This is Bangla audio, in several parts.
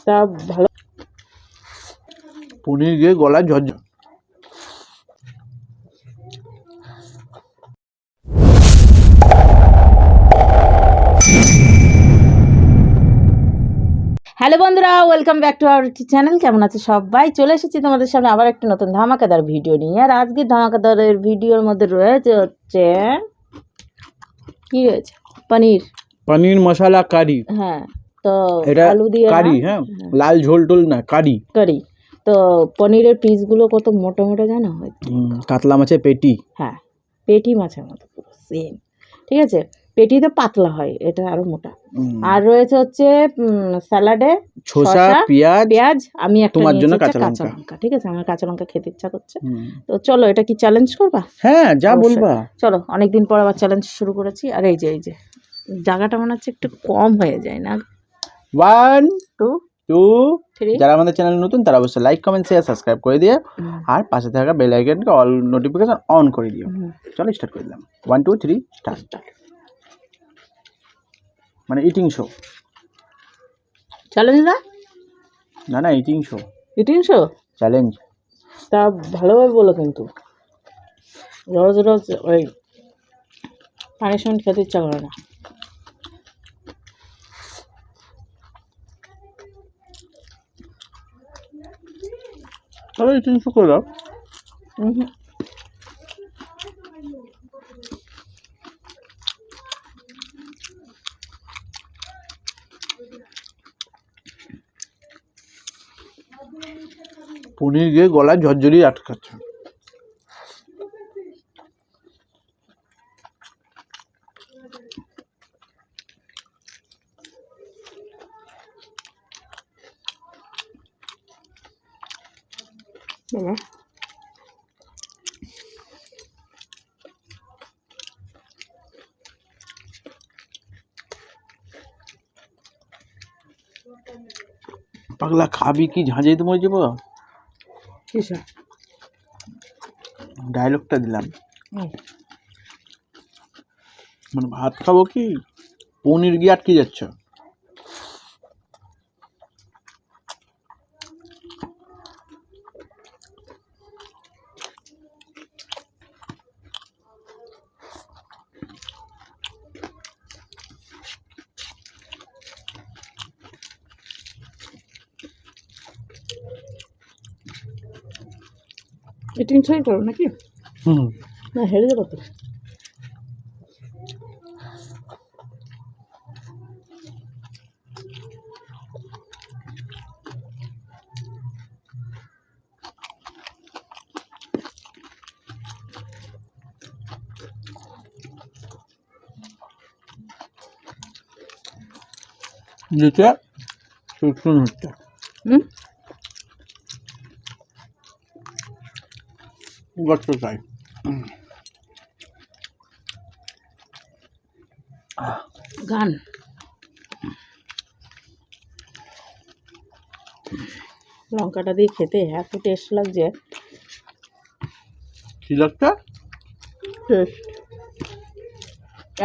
তা ভালো পনির গিয়ে গলা ঝরঝর। হ্যালো বন্ধুরা, welcome back to our channel. কেমন আছে সবাই? চলে এসেছি তোমাদের সামনে আবার একটা নতুন ধামাকাদার ভিডিও নিয়ে। আর আজকে ধামাকাদারের ভিডিওর মধ্যে রয়েছে হচ্ছে কি রয়েছে, পনির মশলা কারি। হ্যাঁ, তো এটা আলু দিয়ে কারি, হ্যাঁ, লাল ঝোল টোল না, কারি। তো পনিরের পিসগুলো কত মোটা মোটা জানো? কাতলা মাছের পেটি। হ্যাঁ, পেটি মাছের মতো পুরো সেম। ঠিক আছে, পেটি তো পাতলা হয়, এটা আরো মোটা। আর রয়েছে হচ্ছে স্যালাডে শসা, পেঁয়াজ, আমি একটা তোমার জন্য নিয়েছি কাঁচা কাঁচা লঙ্কা। লঙ্কা। ঠিক আছে, আমার কাঁচা লঙ্কা খেতে ইচ্ছা করছে। তো চলো, এটা কি চ্যালেঞ্জ করবা? হ্যাঁ, যা অবশ্যই। বলবা। চলো, অনেকদিন পর আবার চ্যালেঞ্জ শুরু করেছি। আর এই যে জায়গাটা মনে হচ্ছে একটু কম হয়ে যায় না? 1 2 2 3 যারা আমাদের চ্যানেল নতুন তারা অবশ্যই লাইক, কমেন্ট, শেয়ার, সাবস্ক্রাইব করে দিও। আর পাশে থাকা বেল আইকনকে অল নোটিফিকেশন অন করে দিও। চলো স্টার্ট করে দিলাম। 1 2 3 স্টার্ট। মানে ইটিং শো। চ্যালেঞ্জ না ইটিং শো। চ্যালেঞ্জ। তা ভালোভাবে বলো, কিন্তু রোজ রোজ ওই পানিশমেন্ট খেতে ইচ্ছা করে না। চলো ইটিং শো করে দাও। পনির গিয়ে গলা ঝরঝরি আটকাচ্ছে। পাগলা খাবি কি ঝাঁঝাইতে মরে যাবো? ডায়লগটা দিলাম, মানে ভাত খাবো কি পনির গিয়ে আটকে যাচ্ছে। ইটিং শোই করো নাকি? না, হেরে যাবো তো। যেটা শুকনো হচ্ছে। গর্ত চাই। গান লঙ্কাটা দিয়ে খেতে এত টেস্ট লাগছে। কি লাগছে? টেস্ট।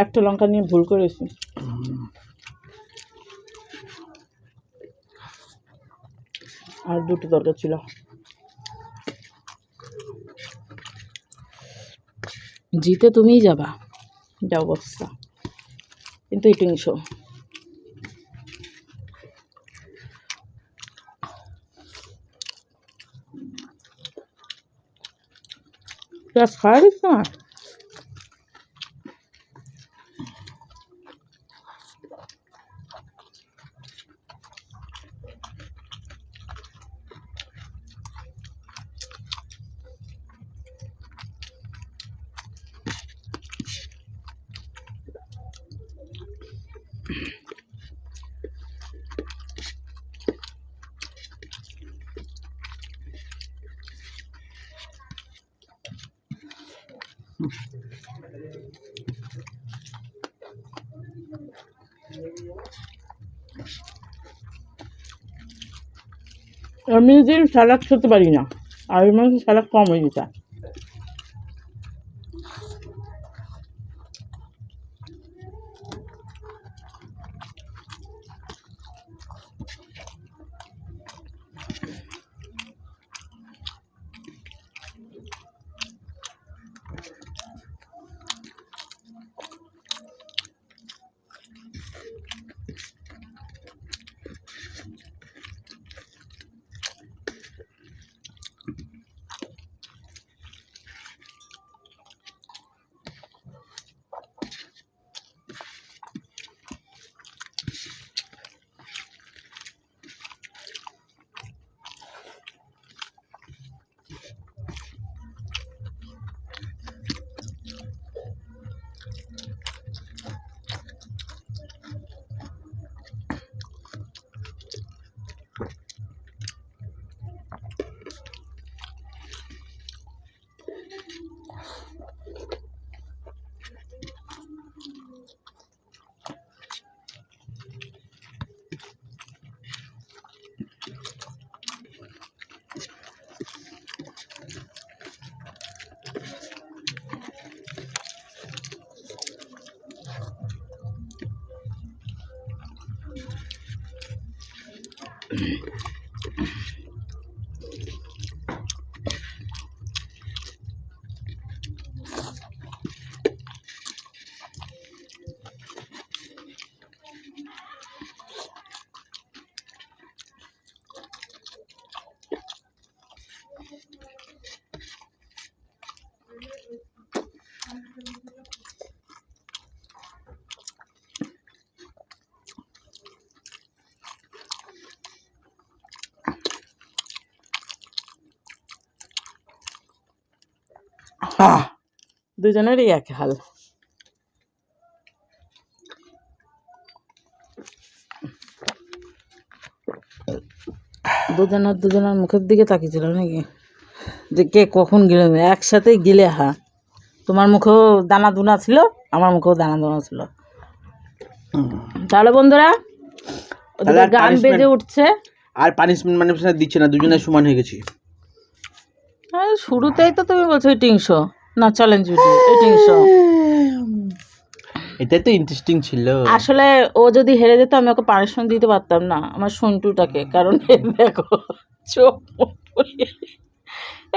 একটা লঙ্কা নিয়ে ভুল করেছি। আর দুটো দরকার ছিল। জিতে তুমিই যাবা, যা অবস্থা। কিন্তু ইটিং শো খাওয়ারিস না। আমি যদি স্যালাড খেতে পারি না, আর মানে স্যালাড কম হয়ে যেতে। দুজনেরই এক হাল। দুজনের মুখের দিকে তাকিয়েছিল নাকি, যে কে কখন গিলে। একসাথে গিলে তোমার মুখেও দানা দুনা ছিল, আমার মুখেও দানা দুনা ছিল। তাহলে বন্ধুরা ওদের গান বেজে উঠছে, আর পানিশমেন্ট মানে দিচ্ছে না, দুজনে সমান হয়ে গেছি। শুরুতেই তো তুমি বলছো ইটিং শো না চ্যালেঞ্জ ভিডিও, ইটিং শো। এটাই তো ইন্টারেস্টিং ছিল। আসলে ও যদি হেরে যেত আমি ওকে পানিশমেন্ট দিতে পারতাম না, আমার সন্টুটাকে। কারণ দেখো চোখ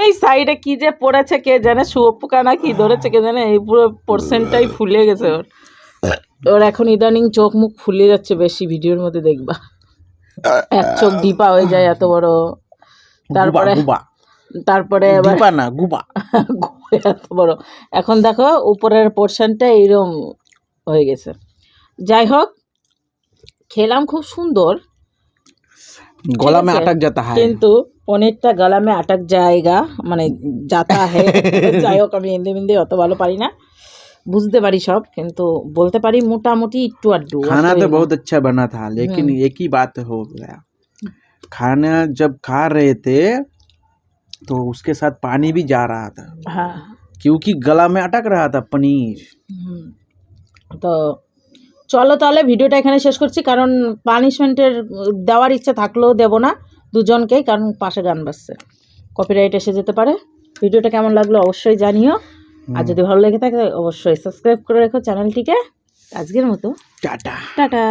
এই সাইডে কি যে পড়েছে কে জানে, শুয়োপোকা না কি ধরেছে কে জানে, এই পুরো পোর্শনটাই ফুলে গেছে ওর। ওর এখন ইদানিং চোখ মুখ ফুলে যাচ্ছে বেশি, ভিডিওর মধ্যে দেখবা এক চোখ ডিপা হয়ে যায় এত বড়। তারপরে এবার না গুবা এত বড়। এখন দেখো উপরের পোর্শনটা এইরকম হয়ে গেছে। যাই হোক, খেলাম খুব সুন্দর, গলা মে আটক যাতা হ্যায়, কিন্তু পনিরটা গলা মে আটক জায়গা মানে যাতা হ্যায়। যাই হোক, আমি হিন্দি অত ভালো পারি না, বুঝতে পারি সব, কিন্তু বলতে পারি মোটামুটি একটু আড্ডু। खाना तो बहुत अच्छा बना था, लेकिन एक ही बात हो गया, खाना जब खा रहे थे तो उसके साथ पानी भी जा रहा था। हाँ, क्योंकि गला में अटक रहा था पनीर। তো চলো তাহলে ভিডিওটা এখানে শেষ করছি, কারণ পানিশমেন্টের দেওয়ার ইচ্ছা থাকলেও দেব না দুজনকেই, কারণ পাশে গান বাজছে, কপিরাইট এসে যেতে পারে। ভিডিওটা কেমন লাগলো অবশ্যই জানিও, আর যদি ভালো লেগে থাকে অবশ্যই সাবস্ক্রাইব করে রেখো চ্যানেলটিকে। আজকের মতো টাটা টাটা।